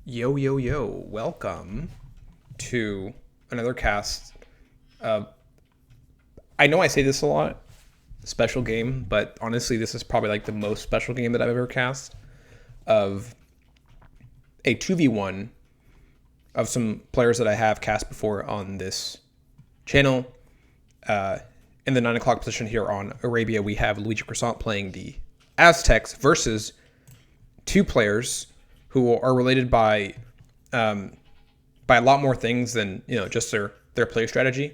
Yo, yo, yo, welcome to another cast of, I know I say this a lot, special game, but honestly, this is probably like the most special game that I've ever cast of a 2v1 of some players that I have cast before on this channel. In the 9 o'clock position here on Arabia, we have LuigiCroissant playing the Aztecs versus two players who are related by a lot more things than just their play strategy.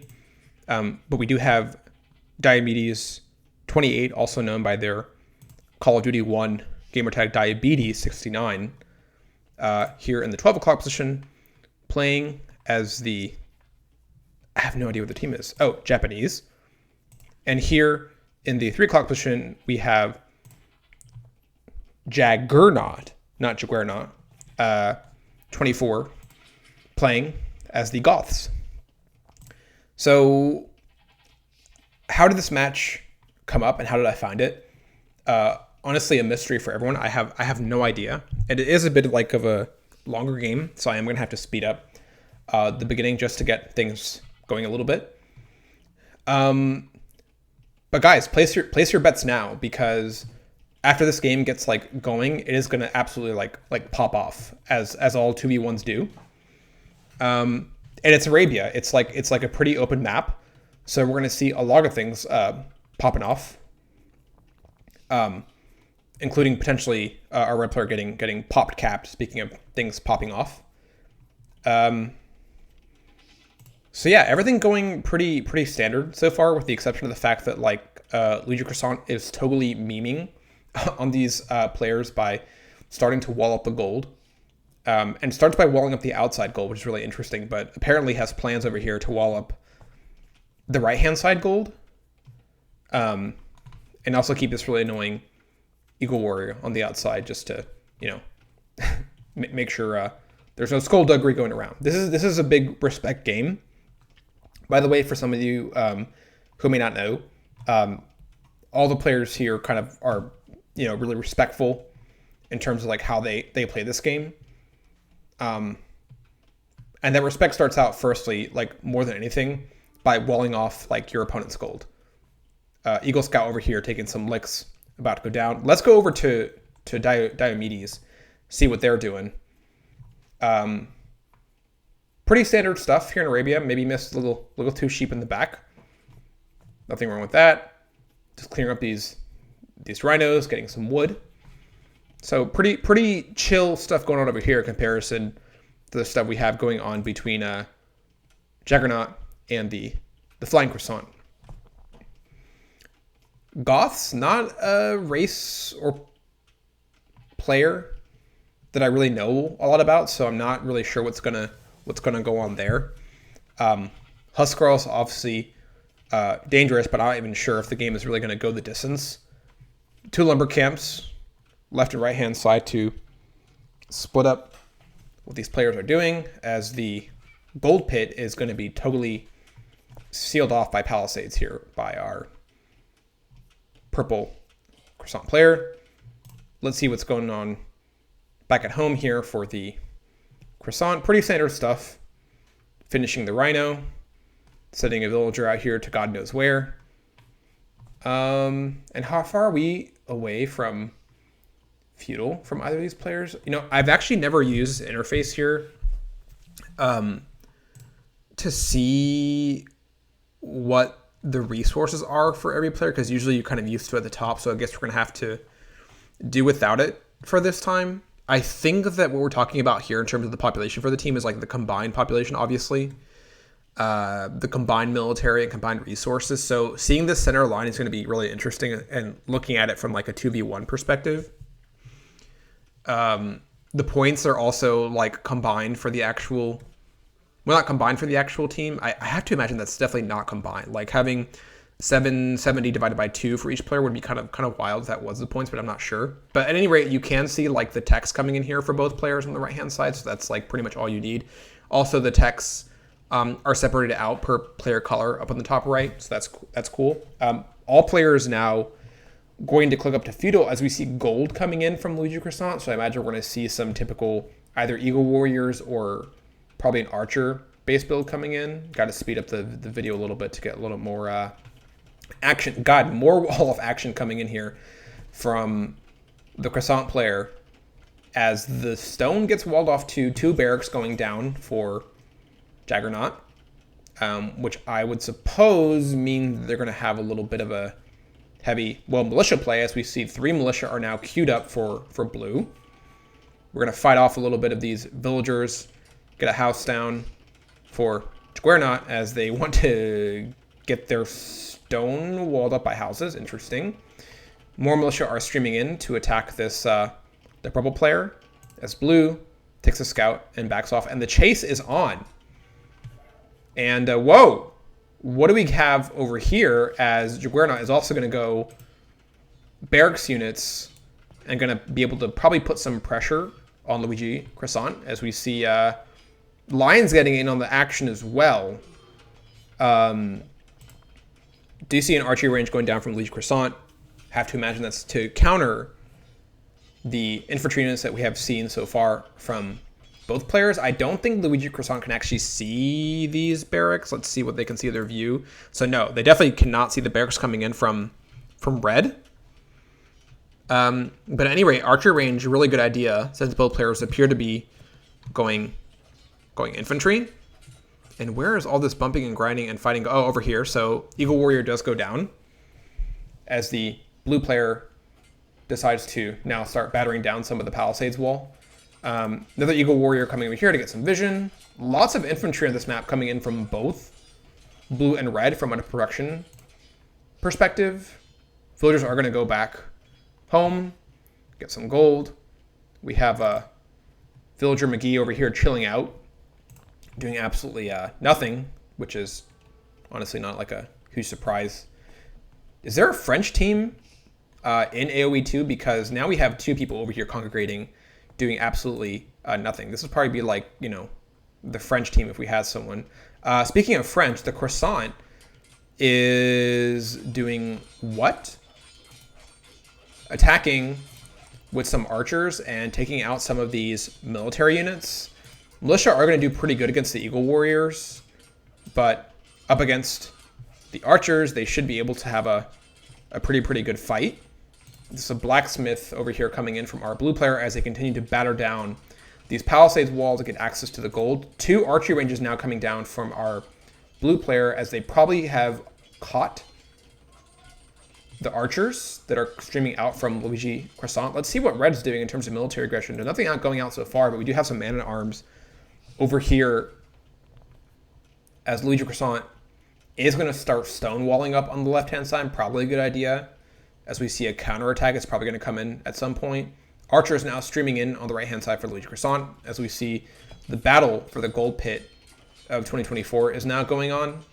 But we do have Diomedes28, also known by their Call of Duty 1 gamertag Diomedes29, here in the 12 o'clock position, playing as the, I have no idea what the team is. Oh, Japanese. And here in the 3 o'clock position, we have Jaggernaut, not Jaggernaut, 24, playing as the Goths. So how did this match come up and how did I find it? Honestly, a mystery for everyone. I have no idea. And it is a bit like of a longer game, so I am going to have to speed up the beginning just to get things going a little bit. But guys, place your bets now, because after this game gets like going, it is going to absolutely like pop off as all 2v1s do. And it's Arabia. It's like a pretty open map, so we're going to see a lot of things popping off, including potentially our red player getting popped capped. Speaking of things popping off, so yeah, everything going pretty standard so far, with the exception of the fact that LuigiCroissant is totally memeing on these players by starting to wall up the gold, and starts by walling up the outside gold, which is really interesting, but apparently has plans over here to wall up the right hand side gold, and also keep this really annoying Eagle Warrior on the outside, just to make sure there's no skullduggery going around. This is a big respect game, by the way, for some of you who may not know. All the players here kind of are really respectful in terms of like how they play this game. And that respect starts out firstly, like more than anything, by walling off like your opponent's gold. Eagle Scout over here taking some licks, about to go down. Let's go over to Diomedes, see what they're doing. Pretty standard stuff here in Arabia. Maybe missed a little two sheep in the back. Nothing wrong with that. Just clearing up these rhinos, getting some wood. So pretty chill stuff going on over here in comparison to the stuff we have going on between Jaggernaut and the Flying Croissant. Goths, not a race or player that I really know a lot about, so I'm not really sure what's gonna go on there. Huskarls obviously dangerous, but I'm not even sure if the game is really going to go the distance. Two lumber camps, left and right hand side, to split up what these players are doing, as the gold pit is going to be totally sealed off by palisades here by our purple croissant player. Let's see what's going on back at home here for the croissant. Pretty standard stuff. Finishing the rhino, sending a villager out here to God knows where. And how far are we away from feudal from either of these players? I've actually never used this interface here to see what the resources are for every player, because usually you're kind of used to it at the top, so I guess we're going to have to do without it for this time. I think that what we're talking about here in terms of the population for the team is like the combined population, obviously. The combined military and combined resources. So seeing this center line is going to be really interesting, and looking at it from like a 2v1 perspective. The points are also like combined for the actual, well, not combined for the actual team. I have to imagine that's definitely not combined. Like having 770 divided by 2 for each player would be kind of wild if that was the points, but I'm not sure. But at any rate, you can see like the text coming in here for both players on the right hand side, so that's like pretty much all you need. Also, the texts are separated out per player color up on the top right, so that's cool. All players now going to click up to feudal as we see gold coming in from LuigiCroissant, so I imagine we're going to see some typical either Eagle Warriors or probably an Archer base build coming in. Got to speed up the video a little bit to get a little more action. God, more wall of action coming in here from the Croissant player as the stone gets walled off to 2 barracks going down for Jaggernaut, which I would suppose mean they're going to have a little bit of a heavy, well, militia play, as we see 3 militia are now queued up for blue. We're going to fight off a little bit of these villagers, get a house down for Jaggernaut as they want to get their stone walled up by houses. Interesting. More militia are streaming in to attack this the purple player as blue takes a scout and backs off, and the chase is on. And whoa, what do we have over here as Jaggernaut is also going to go barracks units and going to be able to probably put some pressure on LuigiCroissant as we see Lions getting in on the action as well. Do you see an archery range going down from LuigiCroissant? Have to imagine that's to counter the infantry units that we have seen so far from both players. I don't think LuigiCroissant can actually see these barracks. Let's see what they can see of their view. So no, they definitely cannot see the barracks coming in from red. But at any rate, archer range, really good idea, since both players appear to be going infantry. And where is all this bumping and grinding and fighting? Oh, over here. So Eagle Warrior does go down as the blue player decides to now start battering down some of the palisades wall. Another Eagle Warrior coming over here to get some vision. Lots of infantry on this map coming in from both blue and red from a production perspective. Villagers are going to go back home, get some gold. We have Villager McGee over here chilling out, doing absolutely nothing, which is honestly not like a huge surprise. Is there a French team in AoE 2? Because now we have 2 people over here congregating, doing absolutely nothing. This would probably be like, you know, the French team if we had someone. Speaking of French, the Croissant is doing what? Attacking with some archers and taking out some of these military units. Militia are going to do pretty good against the Eagle Warriors, but up against the archers, they should be able to have a pretty good fight. This is a blacksmith over here coming in from our blue player as they continue to batter down these palisades walls to get access to the gold. 2 archery ranges now coming down from our blue player as they probably have caught the archers that are streaming out from LuigiCroissant. Let's see what red's doing in terms of military aggression. There's nothing out going out so far, but we do have some man-at-arms over here as LuigiCroissant is going to start stonewalling up on the left-hand side. Probably a good idea. As we see a counterattack, it's probably going to come in at some point. Archer is now streaming in on the right-hand side for LuigiCroissant as we see the battle for the gold pit of 2024 is now going on.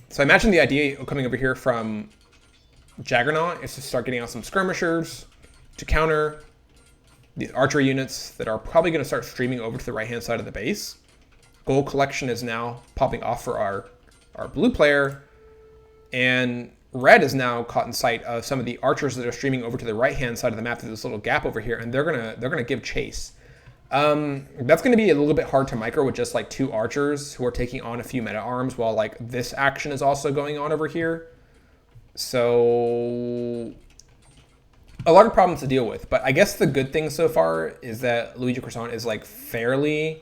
So I imagine the idea coming over here from Jaggernaut is to start getting out some skirmishers to counter the archery units that are probably going to start streaming over to the right-hand side of the base. Gold collection is now popping off for our blue player, and red is now caught in sight of some of the archers that are streaming over to the right-hand side of the map through this little gap over here, and they're gonna give chase. That's going to be a little bit hard to micro with just like 2 archers who are taking on a few meta arms while like this action is also going on over here. So a lot of problems to deal with, but I guess the good thing so far is that LuigiCroissant is like fairly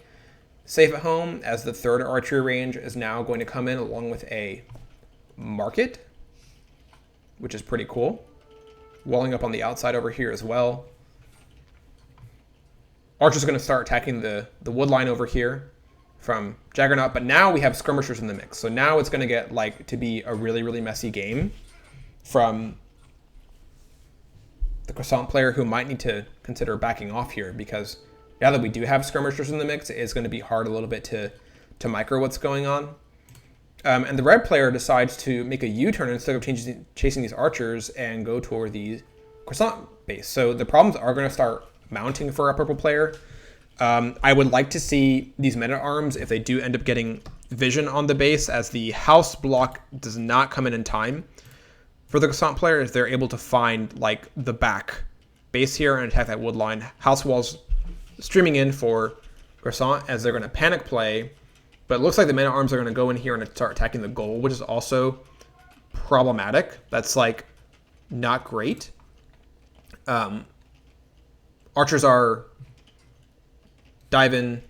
safe at home as the 3rd archery range is now going to come in along with a market, which is pretty cool. Walling up on the outside over here as well. Archer's going to start attacking the wood line over here from Jaggernaut, but now we have skirmishers in the mix. So now it's going to get like to be a really messy game from the Croissant player, who might need to consider backing off here, because now that we do have skirmishers in the mix, it's going to be hard a little bit to micro what's going on. And the red player decides to make a U-turn instead of chasing these archers and go toward the Croissant base. So the problems are going to start mounting for a purple player. I would like to see these men-at-arms, if they do end up getting vision on the base, as the house block does not come in time for the Croissant player, if they're able to find like the back base here and attack that wood line. House walls streaming in for Croissant as they're going to panic play. But it looks like the men-at-arms are going to go in here and start attacking the goal, which is also problematic. That's, like, not great. Archers are diving,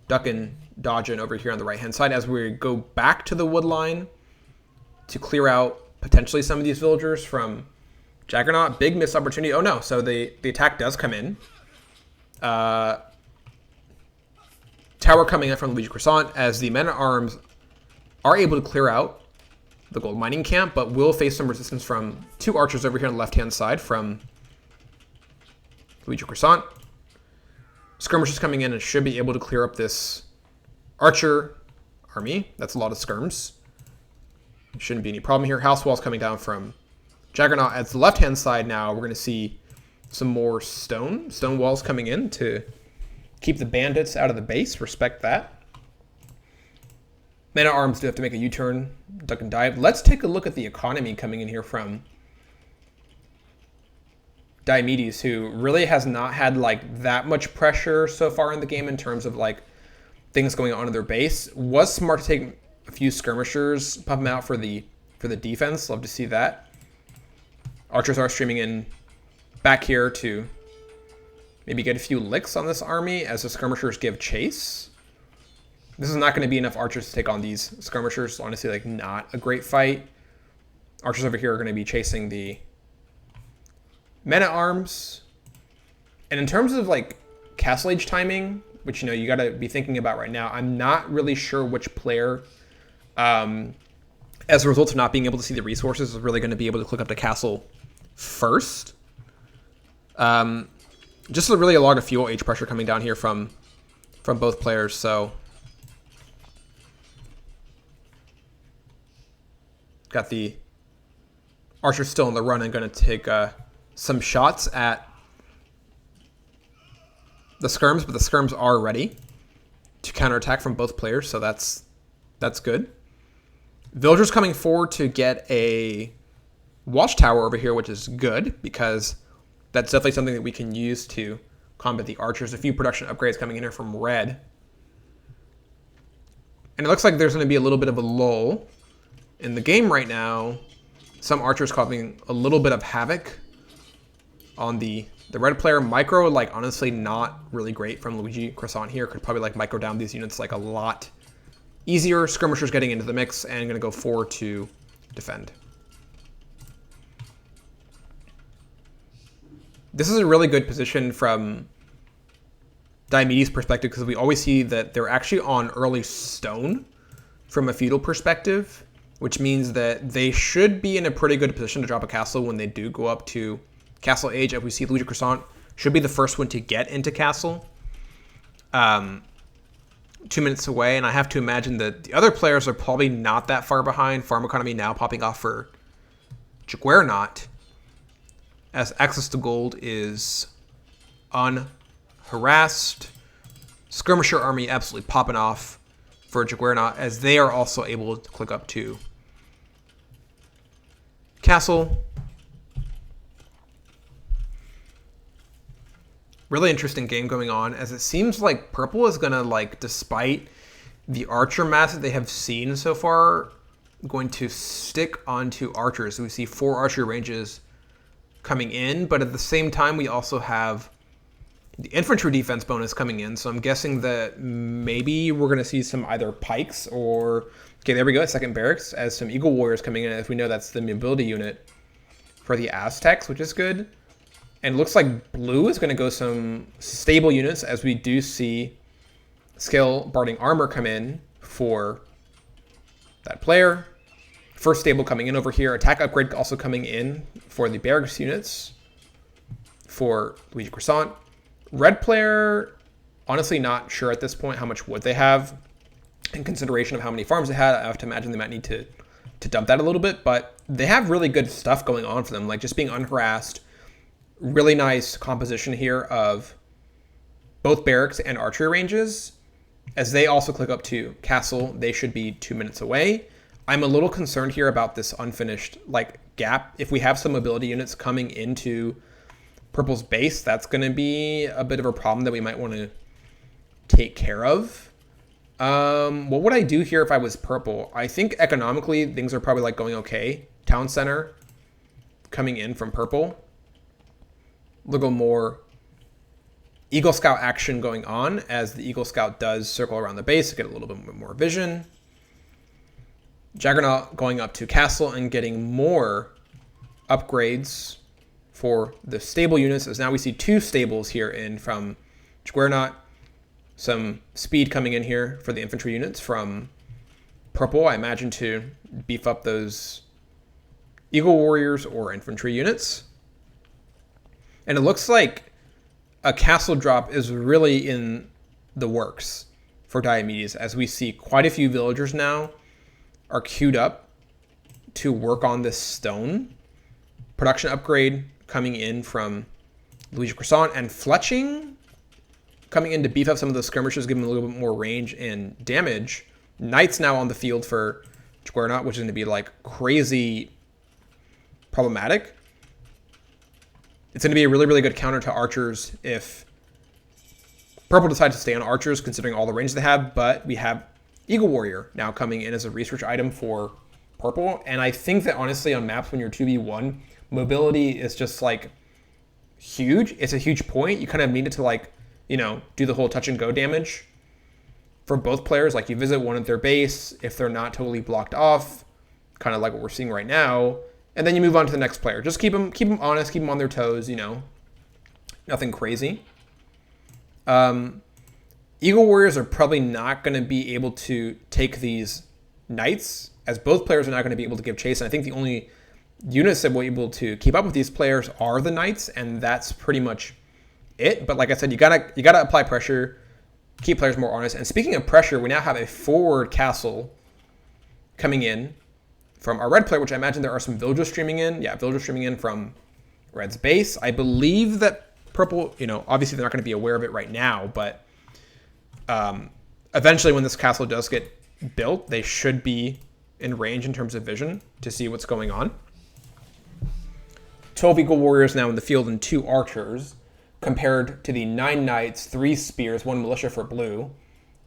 ducking, dodging over here on the right-hand side as we go back to the wood line to clear out potentially some of these villagers from Jaggernaut. Big missed opportunity. Oh, no. So the attack does come in. Tower coming in from LuigiCroissant as the men-at-arms are able to clear out the gold mining camp, but will face some resistance from 2 archers over here on the left-hand side from LuigiCroissant. Skirmishers coming in and should be able to clear up this archer army. That's a lot of skirms. Shouldn't be any problem here. House walls coming down from Jaggernaut. At the left-hand side now, we're going to see some more stone walls coming in to keep the bandits out of the base. Respect that. Men-at-arms do have to make a U-turn, duck and dive. Let's take a look at the economy coming in here from Diomedes, who really has not had like that much pressure so far in the game in terms of like things going on in their base. Was smart to take a few skirmishers, pump them out for the defense. Love to see that. Archers are streaming in back here to maybe get a few licks on this army as the skirmishers give chase. This is not going to be enough archers to take on these skirmishers. Honestly, like, not a great fight. Archers over here are going to be chasing the men-at-arms. And in terms of, like, castle age timing, which, you know, you got to be thinking about right now, I'm not really sure which player, as a result of not being able to see the resources, is really going to be able to click up the castle first. Just really a lot of fuel age pressure coming down here from both players, so got the archers still in the run and going to take some shots at the skirms, but the skirms are ready to counterattack from both players, so that's good. Villagers coming forward to get a watchtower over here, which is good because that's definitely something that we can use to combat the archers. A few production upgrades coming in here from red. And it looks like there's going to be a little bit of a lull in the game right now. Some archers causing a little bit of havoc on the red player. Micro, like, honestly not really great from LuigiCroissant here. Could probably, like, micro down these units, like, a lot easier. Skirmishers getting into the mix and going to go forward to defend. This is a really good position from Diomedes' perspective because we always see that they're actually on early stone from a feudal perspective, which means that they should be in a pretty good position to drop a castle when they do go up to castle age. If we see LuigiCroissant should be the first one to get into castle. 2 minutes away, and I have to imagine that the other players are probably not that far behind. Farm economy now popping off for Jaggernaut, as access to gold is unharassed. Skirmisher army absolutely popping off for Jaggernaut as they are also able to click up to castle. Really interesting game going on as it seems like purple is going to, like, despite the archer mass that they have seen so far, going to stick onto archers. We see 4 archer ranges coming in, but at the same time we also have the infantry defense bonus coming in, so I'm guessing that maybe we're going to see some either pikes or, okay, there we go, second barracks, as some eagle warriors coming in, as we know that's the mobility unit for the Aztecs, which is good. And it looks like blue is going to go some stable units, as we do see scale barding armor come in for that player. First stable coming in over here. Attack upgrade also coming in for the barracks units for LuigiCroissant. Red player, honestly not sure at this point how much wood they have in consideration of how many farms they had. I have to imagine they might need to dump that a little bit, but they have really good stuff going on for them, like just being unharassed. Really nice composition here of both barracks and archery ranges. As they also click up to castle, they should be 2 minutes away. I'm a little concerned here about this unfinished, like, gap. If we have some mobility units coming into purple's base, that's going to be a bit of a problem that we might want to take care of. What would I do here if I was purple? I think economically things are probably like going okay. Town center coming in from purple. A little more Eagle Scout action going on as the Eagle Scout does circle around the base to get a little bit more vision. Jaggernaut going up to castle and getting more upgrades for the stable units, as now we see 2 stables here in from Jaggernaut. Some speed coming in here for the infantry units from purple, I imagine, to beef up those Eagle Warriors or infantry units. And it looks like a castle drop is really in the works for Diomedes, as we see quite a few villagers now are queued up to work on this stone. Production upgrade coming in from LuigiCroissant, and fletching coming in to beef up some of the skirmishers, give them a little bit more range and damage. Knights now on the field for Jaggernaut, which is going to be like crazy problematic. It's going to be a really, really good counter to archers if purple decides to stay on archers, considering all the range they have. But we have Eagle Warrior now coming in as a research item for purple. And I think that honestly on maps when you're 2v1, mobility is just like huge. It's a huge point. You kind of need it to like, you know, do the whole touch and go damage for both players. Like you visit one at their base if they're not totally blocked off, kind of like what we're seeing right now. And then you move on to the next player. Just keep them honest, keep them on their toes, you know. Nothing crazy. Eagle Warriors are probably not going to be able to take these Knights, as both players are not going to be able to give chase. And I think the only units that will be able to keep up with these players are the Knights, and that's pretty much it. But like I said, you gotta apply pressure, keep players more honest. And speaking of pressure, we now have a forward castle coming in from our red player, which I imagine there are some villagers streaming in. Yeah, villagers streaming in from red's base. I believe that purple, you know, obviously they're not going to be aware of it right now, but eventually when this castle does get built, they should be in range in terms of vision to see what's going on. 12 Eagle Warriors now in the field and 2 archers, compared to the 9 knights, 3 spears, 1 militia for blue,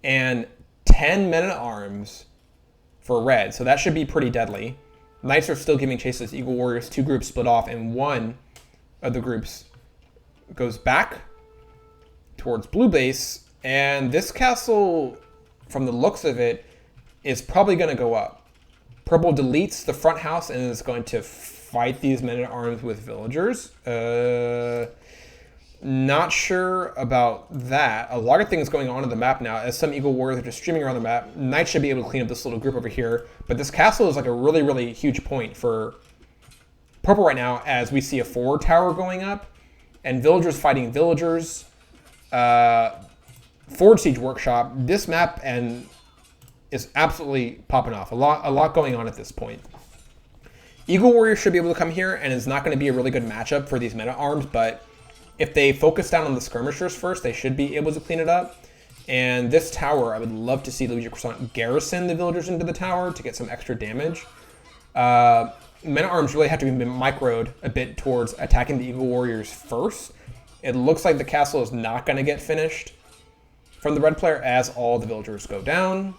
and 10 men-at-arms for red, so that should be pretty deadly. Knights are still giving chase to Eagle Warriors. 2 groups split off, and one of the groups goes back towards blue base. And this castle, from the looks of it, is probably going to go up. Purple deletes the front house and is going to fight these men-at-arms with villagers. Not sure about that. A lot of things going on in the map now, as some Eagle Warriors are just streaming around the map. Knights should be able to clean up this little group over here, but this castle is like a really, really huge point for purple right now, as we see a forward tower going up and villagers fighting villagers. Forward siege workshop. This map and is absolutely popping off. A lot going on at this point. Eagle Warrior should be able to come here, and it's not going to be a really good matchup for these men-at-arms, but if they focus down on the skirmishers first, they should be able to clean it up. And this tower, I would love to see LuigiCroissant garrison the villagers into the tower to get some extra damage. Men-at-arms really have to be microed a bit towards attacking the Eagle Warriors first. It looks like the castle is not going to get finished from the red player as all the villagers go down.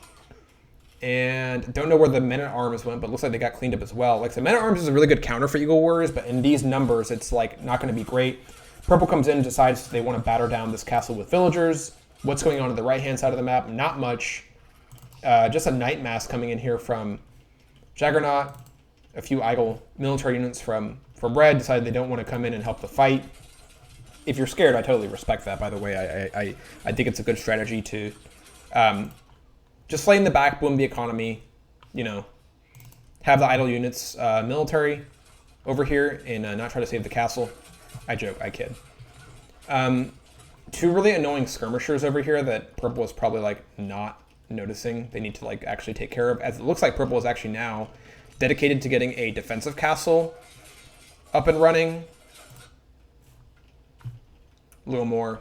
And don't know where the men-at-arms went, but it looks like they got cleaned up as well. Like, the men-at-arms is a really good counter for Eagle Warriors, but in these numbers, it's like not going to be great. Purple comes in and decides they want to batter down this castle with villagers. What's going on the right-hand side of the map? Not much. Just a knight mass coming in here from Jaggernaut. A few idle military units from red decided they don't want to come in and help the fight. If you're scared, I totally respect that, by the way. I think it's a good strategy to just slay in the back, boom the economy, you know, have the idle units military over here and not try to save the castle. I joke, I kid. 2 really annoying skirmishers over here that purple is probably like not noticing they need to like actually take care of, as it looks like purple is actually now dedicated to getting a defensive castle up and running. A little more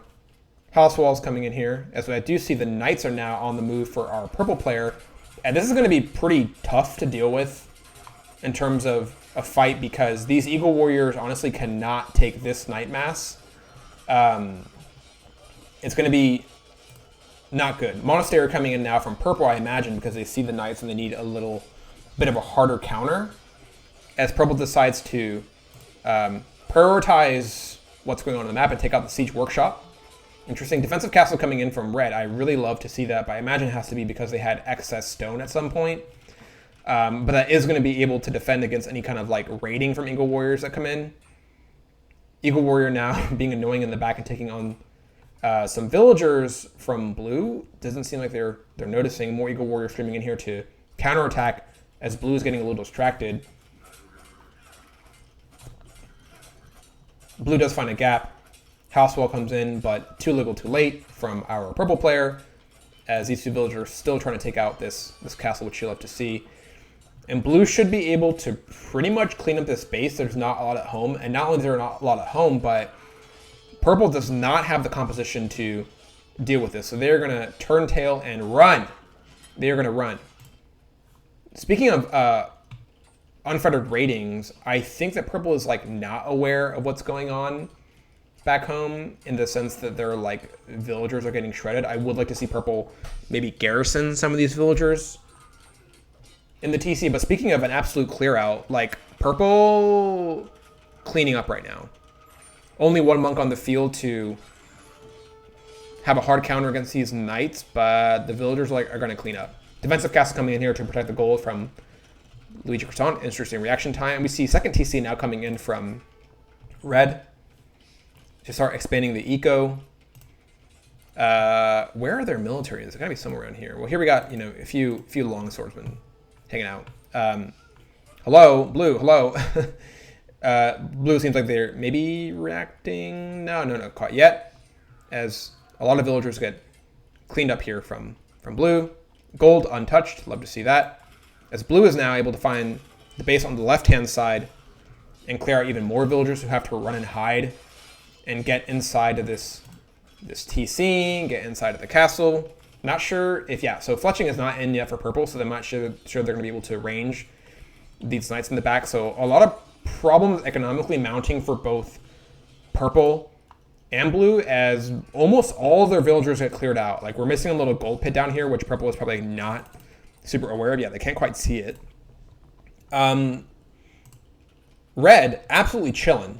house walls coming in here, as I do see the knights are now on the move for our purple player, and this is going to be pretty tough to deal with in terms of a fight, because these Eagle Warriors honestly cannot take this knight mass it's going to be not good. Monastery coming in now from purple, I imagine, because they see the knights and they need a little bit of a harder counter. As purple decides to prioritize what's going on the map and take out the siege workshop. Interesting. Defensive castle coming in from red. I really love to see that, but I imagine it has to be because they had excess stone at some point. But that is going to be able to defend against any kind of like raiding from Eagle Warriors that come in. Eagle Warrior now being annoying in the back and taking on some villagers from blue. Doesn't seem like they're noticing. More Eagle Warriors streaming in here to counterattack as blue is getting a little distracted. Blue does find a gap. Housewell comes in, but too little too late from our purple player, as these two villagers are still trying to take out this castle, which you'll have to see. And blue should be able to pretty much clean up this base. There's not a lot at home, and not only is there not a lot at home, but purple does not have the composition to deal with this. So they're going to turn tail and run. They're going to run. Speaking of unfettered ratings, I think that purple is like not aware of what's going on back home, in the sense that their like villagers are getting shredded. I would like to see purple maybe garrison some of these villagers in the TC. But speaking of an absolute clear out, like purple cleaning up right now. Only one monk on the field to have a hard counter against these knights, but the villagers are going to clean up. Defensive castle coming in here to protect the gold from LuigiCroissant. Interesting reaction time. We see second TC now coming in from red to start expanding the eco. Where are their military? There's got to be somewhere around here. Well, here we got, a few long swordsmen hanging out. Hello, blue. Hello. Blue seems like they're maybe reacting. No, not quite yet. As a lot of villagers get cleaned up here from blue. Gold untouched. Love to see that. As blue is now able to find the base on the left-hand side and clear out even more villagers who have to run and hide and get inside of this TC, get inside of the castle. Not sure if, so fletching is not in yet for purple, so they're not sure they're going to be able to range these knights in the back. So a lot of problems economically mounting for both purple and blue, as almost all of their villagers get cleared out. Like, we're missing a little gold pit down here, which purple is probably not super aware of. Yeah, they can't quite see it. Red, absolutely chilling.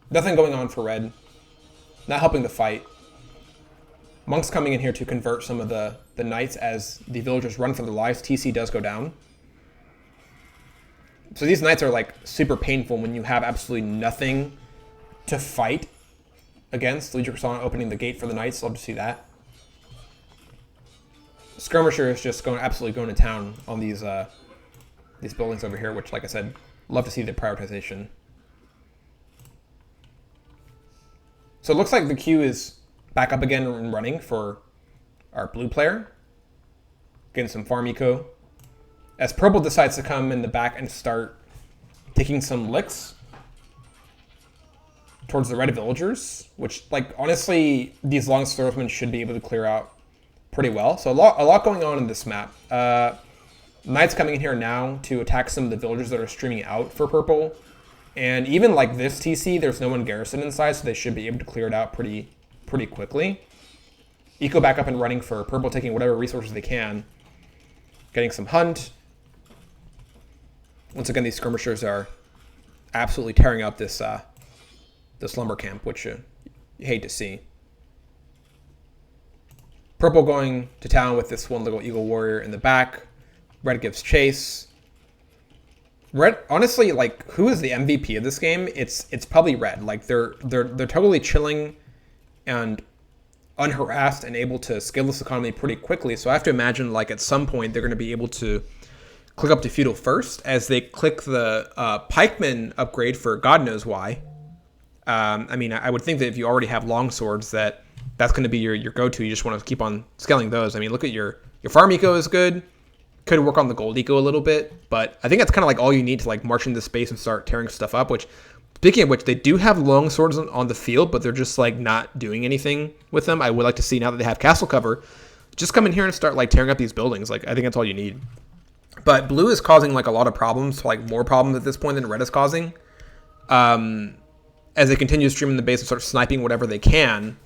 Nothing going on for red. Not helping the fight. Monks coming in here to convert some of the knights as the villagers run for their lives. TC does go down. So these knights are like super painful when you have absolutely nothing to fight against. LuigiCroissant opening the gate for the knights. Love to see that. Skirmisher is just absolutely going to town on these buildings over here, which, like I said, love to see the prioritization. So it looks like the queue is back up again and running for our blue player. Getting some farm eco. As purple decides to come in the back and start taking some licks towards the red villagers, which, like, honestly, these long swordsmen should be able to clear out pretty well. So a lot going on in this map. Knights coming in here now to attack some of the villagers that are streaming out for purple. And even like this TC, there's no one garrisoned inside, so they should be able to clear it out pretty quickly. Eco back up and running for purple, taking whatever resources they can. Getting some hunt. Once again, these skirmishers are absolutely tearing out this lumber camp, which you hate to see. Purple going to town with this one little Eagle Warrior in the back. Red gives chase. Red, honestly, like, who is the MVP of this game? It's probably red. Like, they're totally chilling and unharassed and able to scale this economy pretty quickly. So I have to imagine, like, at some point they're going to be able to click up to feudal first as they click the pikeman upgrade for God knows why. I mean, I would think that if you already have long swords, that's going to be your go-to. You just want to keep on scaling those. I mean, look at your farm eco is good. Could work on the gold eco a little bit, but I think that's kind of like all you need to like march into space and start tearing stuff up, which, speaking of which, they do have long swords on the field, but they're just like not doing anything with them. I would like to see, now that they have castle cover, just come in here and start like tearing up these buildings. Like, I think that's all you need. But blue is causing like a lot of problems, like more problems at this point than red is causing. as they continue streaming the base and start sniping whatever they can,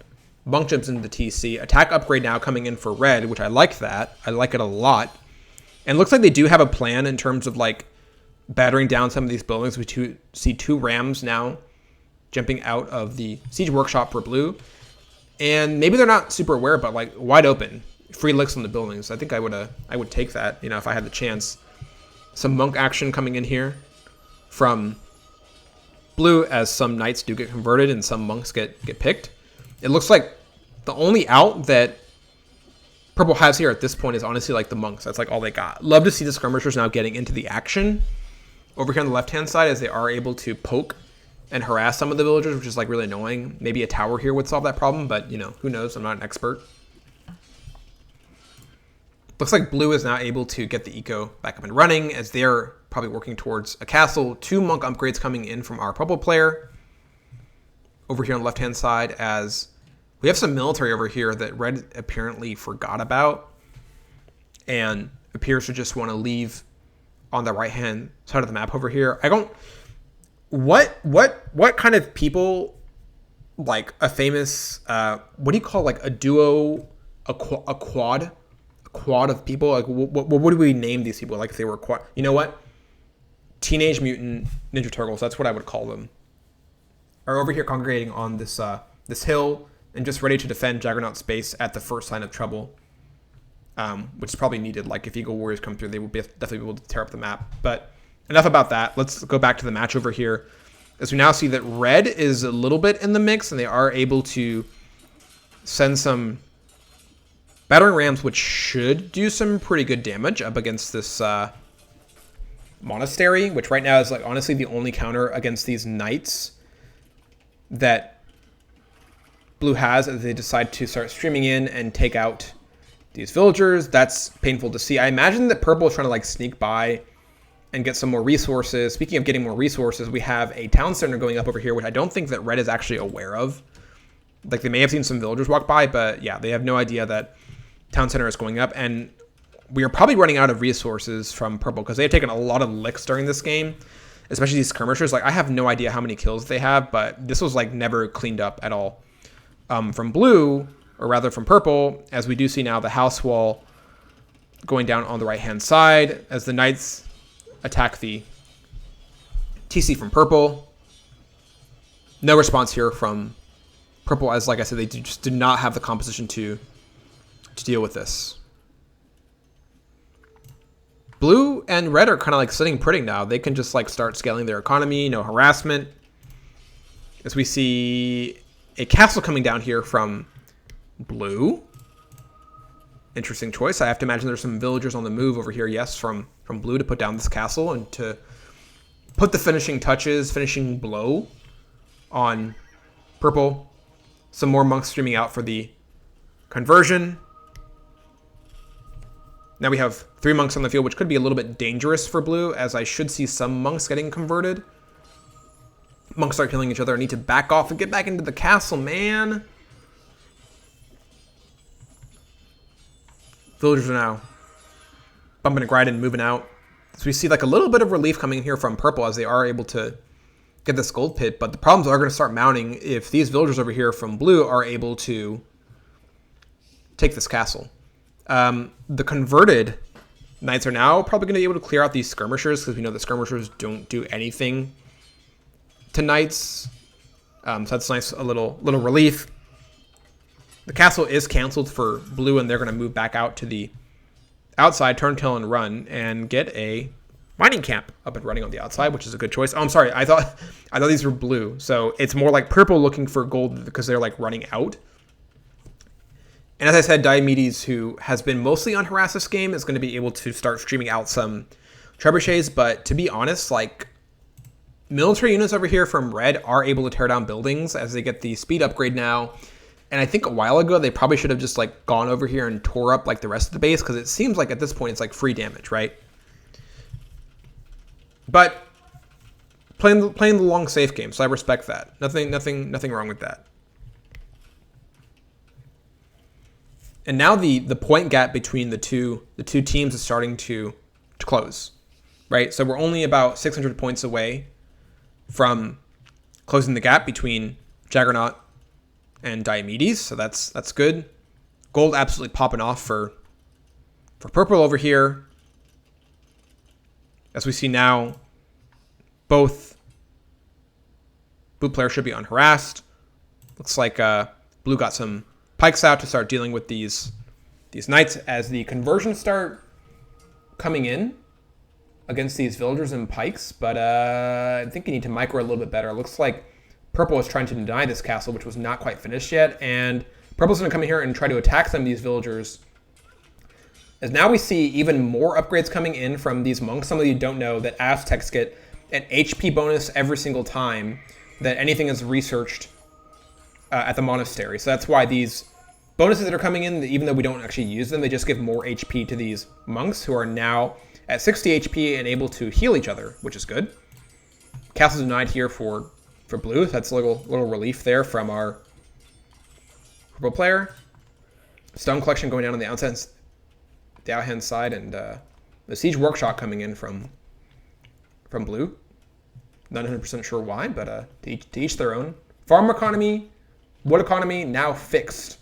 Monk jumps into the TC. Attack upgrade now coming in for red, which I like that. I like it a lot. And it looks like they do have a plan in terms of like battering down some of these buildings. We see 2 Rams now jumping out of the Siege Workshop for blue. And maybe they're not super aware, but like wide open. Free licks on the buildings. I think I would take that, you know, if I had the chance. Some Monk action coming in here from blue as some Knights do get converted and some Monks get picked. It looks like the only out that purple has here at this point is honestly like the Monks. That's like all they got. Love to see the skirmishers now getting into the action over here on the left-hand side as they are able to poke and harass some of the villagers, which is like really annoying. Maybe a tower here would solve that problem, but you know, who knows? I'm not an expert. Looks like blue is now able to get the eco back up and running as they're probably working towards a castle. 2 Monk upgrades coming in from our purple player over here on the left-hand side as we have some military over here that red apparently forgot about and appears to just want to leave on the right-hand side of the map over here. I don't... What kind of people, like a famous, what do you call like a duo, a quad of people? Like what would we name these people? Like if they were quad, you know what? Teenage Mutant Ninja Turtles, that's what I would call them. Are over here congregating on this this hill and just ready to defend Jaggernaut space at the first sign of trouble, which is probably needed. Like if Eagle Warriors come through, they would definitely be able to tear up the map. But enough about that. Let's go back to the match over here. As we now see that red is a little bit in the mix, and they are able to send some battering rams, which should do some pretty good damage up against this monastery, which right now is like honestly the only counter against these knights that blue has as they decide to start streaming in and take out these villagers. That's painful to see. I imagine that purple is trying to like sneak by and get some more resources. Speaking of getting more resources, we have a town center going up over here, which I don't think that red is actually aware of. Like they may have seen some villagers walk by, but yeah, they have no idea that town center is going up. And we are probably running out of resources from purple because they have taken a lot of licks during this game, especially these skirmishers. Like I have no idea how many kills they have, but this was like never cleaned up at all. From blue, or rather from purple, as we do see now the house wall going down on the right-hand side as the knights attack the TC from purple. No response here from purple as, like I said, they just did not have the composition to deal with this. Blue and red are kind of like sitting pretty now. They can just like start scaling their economy, no harassment. As we see a castle coming down here from blue. Interesting choice. I have to imagine there's some villagers on the move over here, yes, from blue to put down this castle and to put the finishing touches, finishing blow on purple. Some more monks streaming out for the conversion. Now we have 3 monks on the field, which could be a little bit dangerous for blue, as I should see some monks getting converted. Monks start killing each other. I need to back off and get back into the castle, man. Villagers are now bumping and grinding, moving out. So we see like a little bit of relief coming here from purple as they are able to get this gold pit. But the problems are going to start mounting if these villagers over here from blue are able to take this castle. The converted knights are now probably going to be able to clear out these skirmishers because we know that skirmishers don't do anything to knights. So that's nice, a little relief. The castle is canceled for blue, and they're going to move back out to the outside, turn, kill, and run, and get a mining camp up and running on the outside, which is a good choice. Oh, I'm sorry. I thought these were blue. So it's more like purple looking for gold because they're like running out. And as I said, Diomedes, who has been mostly unharassed this game, is going to be able to start streaming out some trebuchets. But to be honest, like military units over here from red are able to tear down buildings as they get the speed upgrade now. And I think a while ago, they probably should have just like gone over here and tore up like the rest of the base because it seems like at this point it's like free damage, right? But playing the long safe game, so I respect that. Nothing wrong with that. And now the point gap between the two teams is starting to close, right? So we're only about 600 points away from closing the gap between Jaggernaut and Diomedes, so that's good. Gold absolutely popping off for purple over here. As we see now, both blue players should be unharassed. Looks like blue got some pikes out to start dealing with these knights as the conversions start coming in against these villagers and pikes, but I think you need to micro a little bit better. It looks like purple is trying to deny this castle, which was not quite finished yet, and purple's going to come in here and try to attack some of these villagers. As now we see even more upgrades coming in from these monks. Some of you don't know that Aztecs get an HP bonus every single time that anything is researched at the monastery. So that's why these bonuses that are coming in, even though we don't actually use them, they just give more HP to these monks who are now at 60 HP and able to heal each other, which is good. Castle denied here for blue. That's a little relief there from our purple player. Stone collection going down on the outhand side, and the siege workshop coming in from blue. Not 100% sure why, but to each their own. Farm economy, wood economy now fixed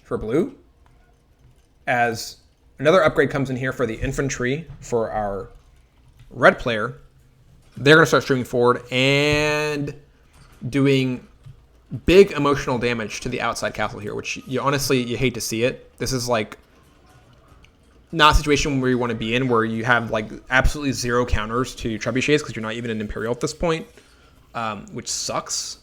for blue. As another upgrade comes in here for the infantry for our red player, they're going to start streaming forward and doing big emotional damage to the outside castle here, which you hate to see it. This is like not a situation where you want to be in, where you have like absolutely zero counters to trebuchets because you're not even an Imperial at this point, which sucks.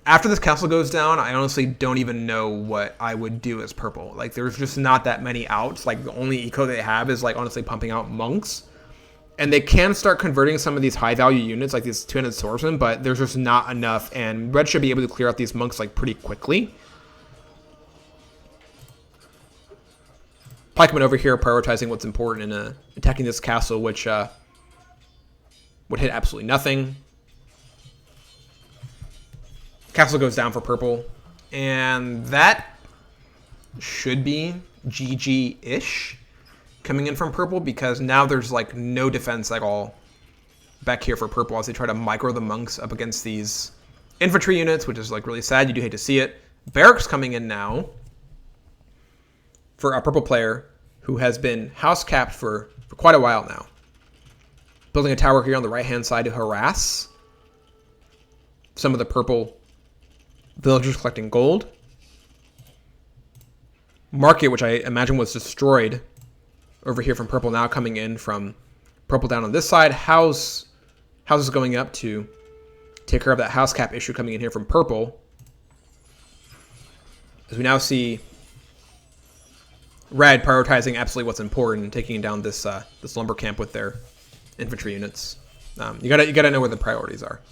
After this castle goes down, I honestly don't even know what I would do as purple. Like, there's just not that many outs. Like, the only eco they have is, like, honestly pumping out monks. And they can start converting some of these high-value units, like these two-handed swordsmen, but there's just not enough, and red should be able to clear out these monks, like, pretty quickly. Pikemen over here prioritizing what's important in attacking this castle, which would hit absolutely nothing. Castle goes down for purple, and that should be GG-ish coming in from purple, because now there's like no defense at all back here for purple as they try to micro the monks up against these infantry units, which is like really sad. You do hate to see it. Barracks coming in now for a purple player who has been house capped for quite a while now. Building a tower here on the right-hand side to harass some of the purple villagers collecting gold. Market, which I imagine was destroyed over here from purple, now coming in from purple down on this side. Houses going up to take care of that house cap issue coming in here from purple. As we now see red prioritizing absolutely what's important and taking down this this lumber camp with their infantry units. You gotta know where the priorities are.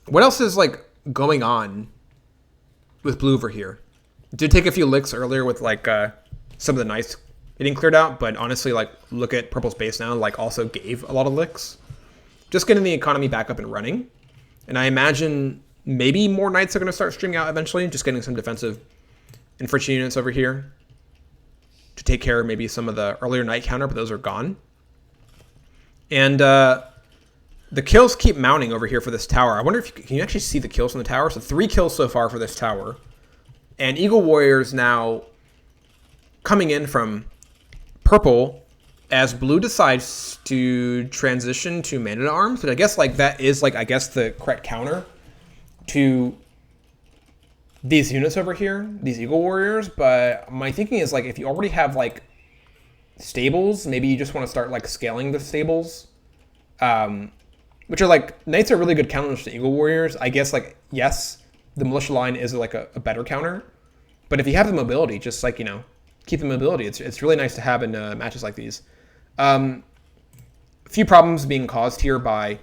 What else is like going on with blue over here? Did take a few licks earlier with like some of the knights getting cleared out, but honestly, like, look at purple's base now, like, also gave a lot of licks. Just getting the economy back up and running. And I imagine maybe more knights are going to start streaming out eventually, just getting some defensive infantry units over here to take care of maybe some of the earlier knight counter, but those are gone. And the kills keep mounting over here for this tower. I wonder if can you actually see the kills from the tower? So 3 kills so far for this tower. And Eagle Warriors now coming in from purple as blue decides to transition to Man-at-Arms. But I guess like that is like, I guess, the correct counter to these units over here, these Eagle Warriors. But my thinking is like, if you already have like stables, maybe you just want to start like scaling the stables. Which are like, knights are really good counters to Eagle Warriors. I guess like, yes, the militia line is like a better counter. But if you have the mobility, just like, you know, keep the mobility. It's really nice to have in matches like these. A few problems being caused here by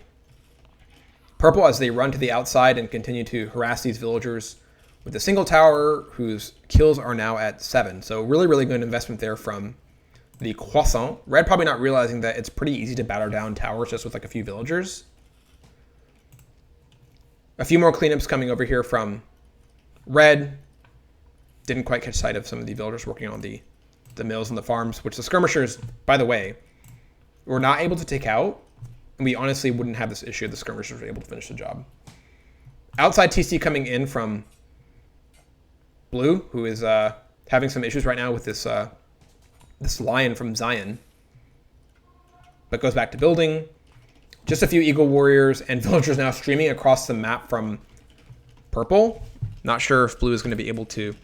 purple as they run to the outside and continue to harass these villagers with a single tower whose kills are now at 7. So really, really good investment there from the Croissant. Red probably not realizing that it's pretty easy to batter down towers just with like a few villagers. A few more cleanups coming over here from red. Didn't quite catch sight of some of the villagers working on the mills and the farms, which the skirmishers, by the way, were not able to take out And we honestly wouldn't have this issue if the skirmishers were able to finish the job. Outside TC coming in from blue, who is having some issues right now with this this lion from Zion. But goes back to building. Just a few Eagle Warriors and villagers now streaming across the map from purple. Not sure if blue is going to be able to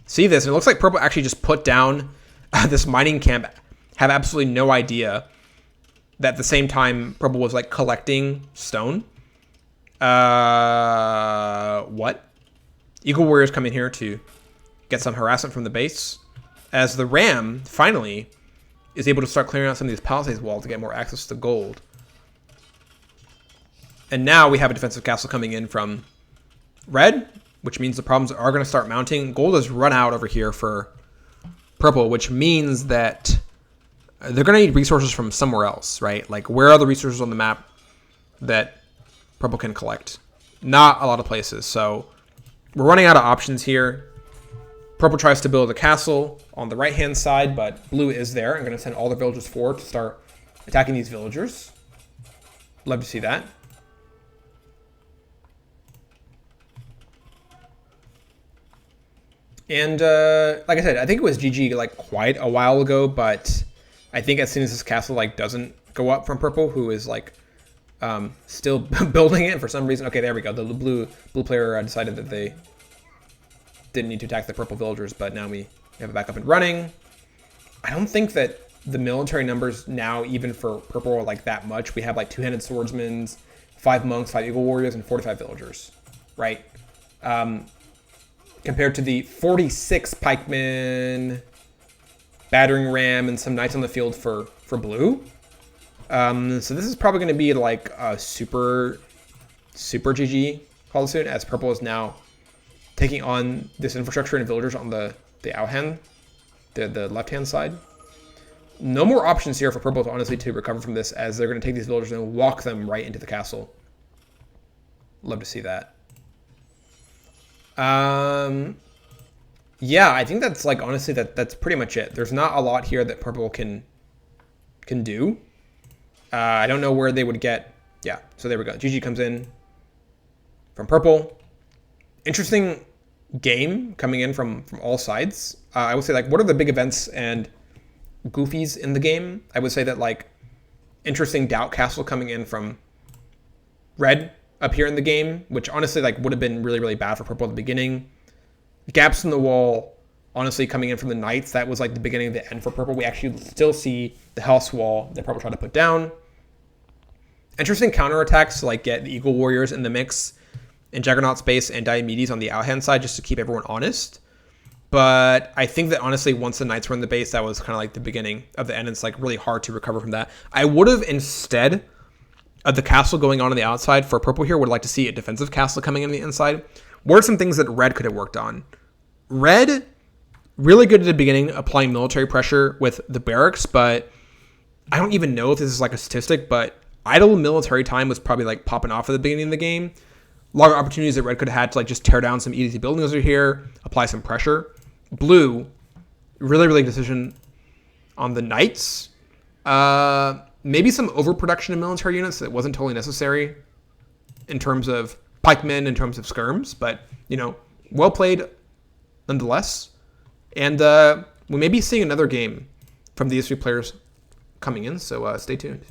see this. And it looks like purple actually just put down this mining camp. Have absolutely no idea that at the same time purple was like collecting stone. What? Eagle Warriors come in here to get some harassment from the base. As the Ram, finally, is able to start clearing out some of these palisades walls to get more access to gold. And now we have a defensive castle coming in from red, which means the problems are going to start mounting. Gold has run out over here for purple, which means that they're going to need resources from somewhere else, right? Like, where are the resources on the map that purple can collect? Not a lot of places. So we're running out of options here. Purple tries to build a castle on the right-hand side, but blue is there. I'm going to send all the villagers forward to start attacking these villagers. Love to see that. And like I said, I think it was GG like quite a while ago, but I think as soon as this castle like doesn't go up from purple, who is like still building it for some reason. Okay, there we go. The blue player decided that they didn't need to attack the purple villagers, but now we have it back up and running. I don't think that the military numbers now, even for purple, are like that much. We have like 2-handed swordsmen, 5 monks, 5 eagle warriors, and 45 villagers, right? Compared to the 46 pikemen, battering ram, and some knights on the field for blue. So this is probably going to be like a super GG call soon, as purple is now taking on this infrastructure and villagers on the outhand, the left-hand side. No more options here for purple to honestly to recover from this, as they're going to take these villagers and walk them right into the castle. Love to see that. Yeah, I think that's like, honestly, that's pretty much it. There's not a lot here that purple can do. I don't know where they would get. Yeah, so there we go. GG comes in from purple. Interesting game coming in from all sides. I would say, like, what are the big events and goofies in the game? I would say that, like, interesting Doubt Castle coming in from red up here in the game, which honestly, like, would have been really, really bad for purple at the beginning. Gaps in the wall, honestly, coming in from the knights. That was, like, the beginning of the end for purple. We actually still see the house wall that purple tried to put down. Interesting counterattacks to, like, get the Eagle Warriors in the mix, and Jaggernaut space and Diomedes on the outhand side, just to keep everyone honest. But I think that, honestly, once the knights were in the base, that was kind of like the beginning of the end. It's like really hard to recover from that. I would have, instead of the castle going on the outside for purple here, would like to see a defensive castle coming in the inside. What are some things that red could have worked on? Red, really good at the beginning, applying military pressure with the barracks, but I don't even know if this is like a statistic, but idle military time was probably like popping off at the beginning of the game. A lot of opportunities that red could have had to like just tear down some easy buildings over here, apply some pressure. Blue, really, really decision on the knights. Maybe some overproduction of military units that wasn't totally necessary in terms of pikemen, in terms of skirms, but, you know, well played nonetheless. And we may be seeing another game from these three players coming in, so stay tuned.